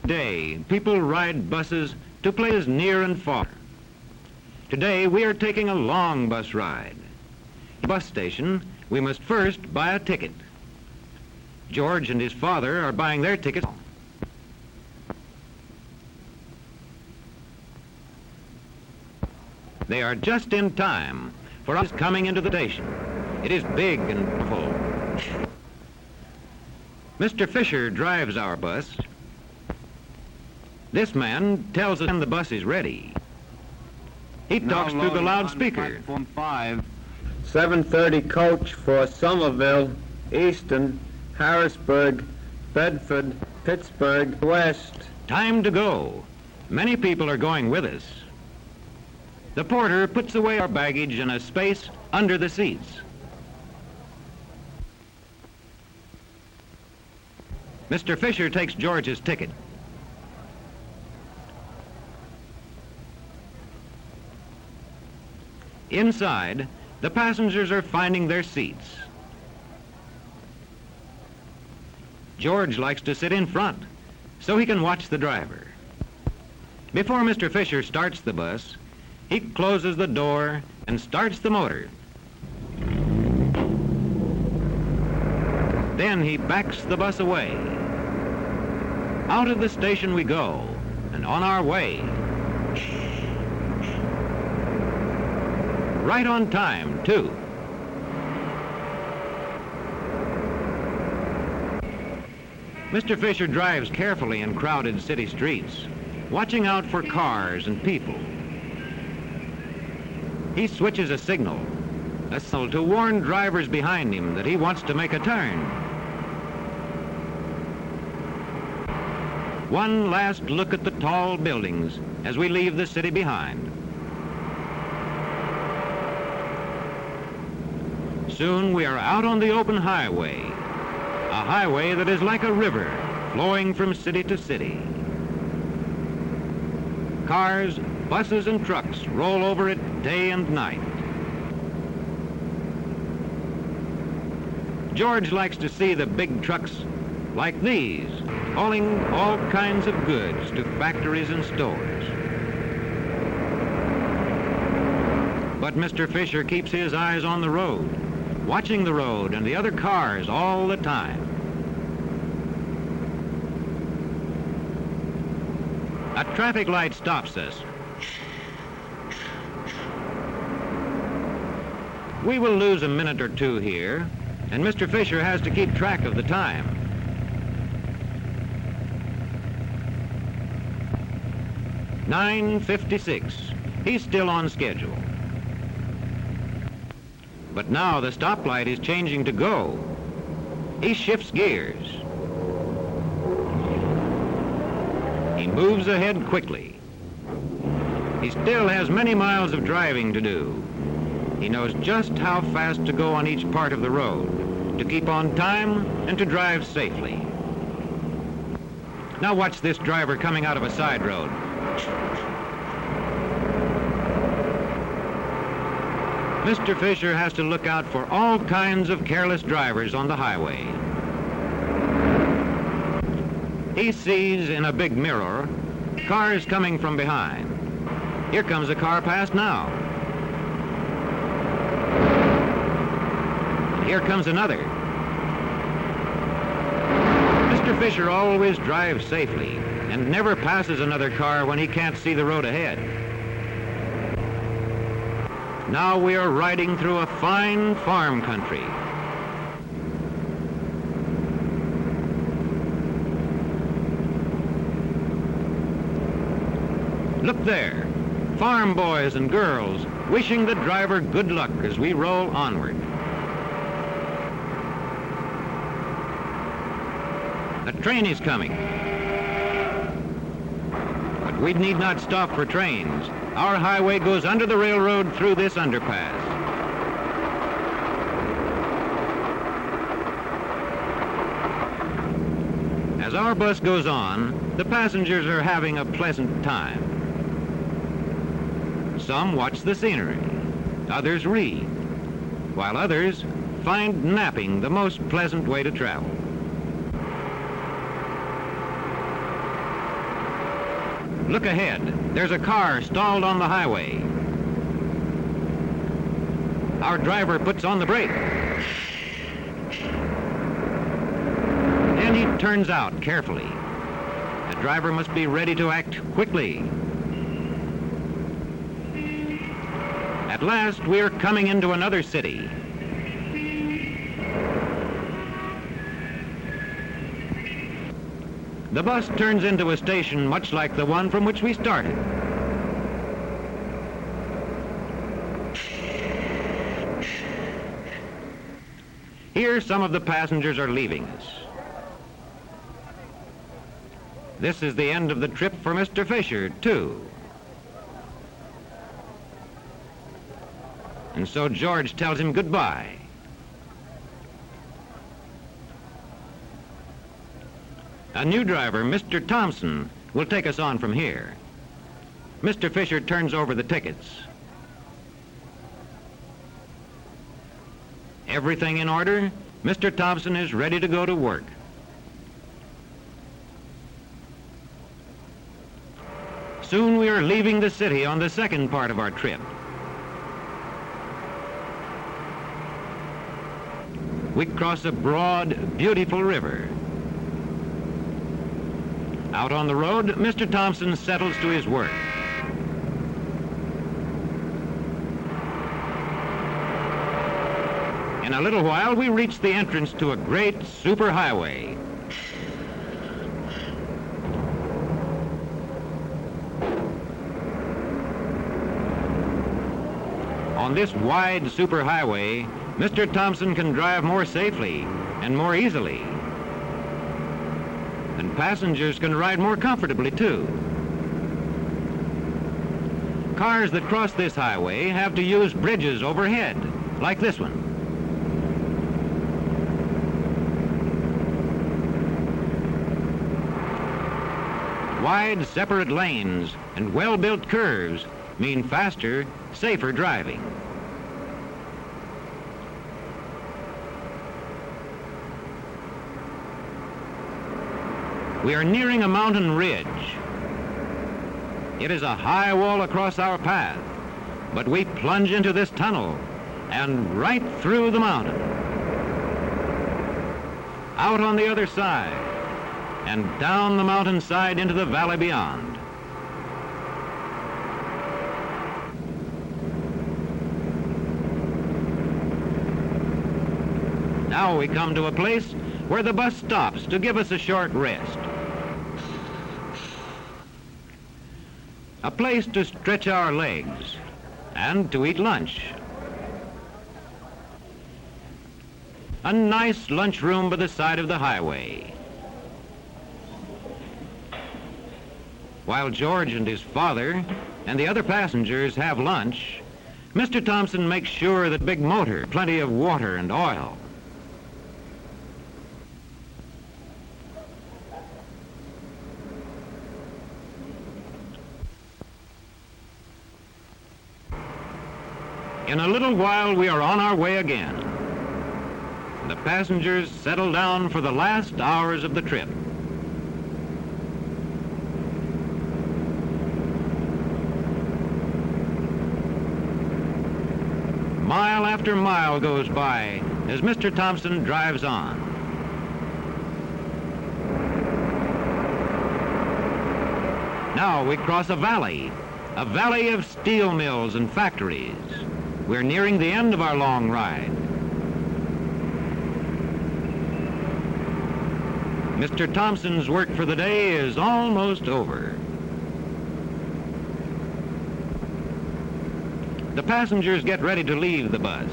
Today, people ride buses to places near and far. Today, we are taking a long bus ride. At the bus station, we must first buy a ticket. George and his father are buying their tickets. They are just in time for us coming into the station. It is big and full. Mr. Fisher drives our bus. This man tells us when the bus is ready. He talks through the loudspeaker. Platform 5, 7:30 coach for Somerville, Easton, Harrisburg, Bedford, Pittsburgh, West. Time to go. Many people are going with us. The porter puts away our baggage in a space under the seats. Mr. Fisher takes George's ticket. Inside, the passengers are finding their seats. George likes to sit in front so he can watch the driver. Before Mr. Fisher starts the bus, he closes the door and starts the motor. Then he backs the bus away. Out of the station we go, and on our way. Right on time, too. Mr. Fisher drives carefully in crowded city streets, watching out for cars and people. He switches a signal to warn drivers behind him that he wants to make a turn. One last look at the tall buildings as we leave the city behind. Soon we are out on the open highway, a highway that is like a river flowing from city to city. Cars, buses, and trucks roll over it day and night. George likes to see the big trucks like these, hauling all kinds of goods to factories and stores. But Mr. Fisher keeps his eyes on the road, watching the road and the other cars all the time. A traffic light stops us. We will lose a minute or two here, and Mr. Fisher has to keep track of the time. "9:56. He's still on schedule. But now the stoplight is changing to go. He shifts gears. He moves ahead quickly. He still has many miles of driving to do. He knows just how fast to go on each part of the road, to keep on time and to drive safely. Now watch this driver coming out of a side road. Mr. Fisher has to look out for all kinds of careless drivers on the highway. He sees in a big mirror cars coming from behind. Here comes a car past now. And here comes another. Mr. Fisher always drives safely and never passes another car when he can't see the road ahead. Now we are riding through a fine farm country. Look there, farm boys and girls wishing the driver good luck as we roll onward. A train is coming. But we need not stop for trains. Our highway goes under the railroad through this underpass. As our bus goes on, the passengers are having a pleasant time. Some watch the scenery, others read, while others find napping the most pleasant way to travel. Look ahead. There's a car stalled on the highway. Our driver puts on the brake. Then he turns out carefully. The driver must be ready to act quickly. At last, we're coming into another city. The bus turns into a station much like the one from which we started. Here, some of the passengers are leaving us. This is the end of the trip for Mr. Fisher, too. And so George tells him goodbye. A new driver, Mr. Thompson, will take us on from here. Mr. Fisher turns over the tickets. Everything in order? Mr. Thompson is ready to go to work. Soon we are leaving the city on the second part of our trip. We cross a broad, beautiful river. Out on the road, Mr. Thompson settles to his work. In a little while, we reach the entrance to a great superhighway. On this wide superhighway, Mr. Thompson can drive more safely and more easily. And passengers can ride more comfortably, too. Cars that cross this highway have to use bridges overhead, like this one. Wide, separate lanes and well-built curves mean faster, safer driving. We are nearing a mountain ridge. It is a high wall across our path, but we plunge into this tunnel and right through the mountain. Out on the other side and down the mountainside into the valley beyond. Now we come to a place where the bus stops to give us a short rest. A place to stretch our legs and to eat lunch. A nice lunchroom by the side of the highway. While George and his father and the other passengers have lunch, Mr. Thompson makes sure that big motor, plenty of water and oil. In a little while, we are on our way again. The passengers settle down for the last hours of the trip. Mile after mile goes by as Mr. Thompson drives on. Now we cross a valley of steel mills and factories. We're nearing the end of our long ride. Mr. Thompson's work for the day is almost over. The passengers get ready to leave the bus.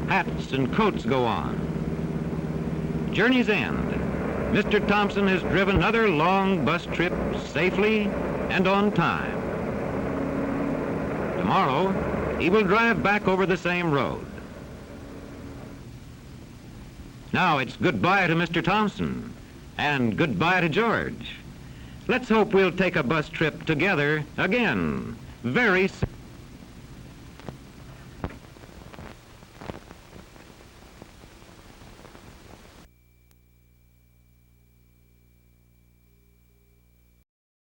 Hats and coats go on. Journey's end. Mr. Thompson has driven another long bus trip safely and on time. Tomorrow, he will drive back over the same road. Now it's goodbye to Mr. Thompson and goodbye to George. Let's hope we'll take a bus trip together again very soon.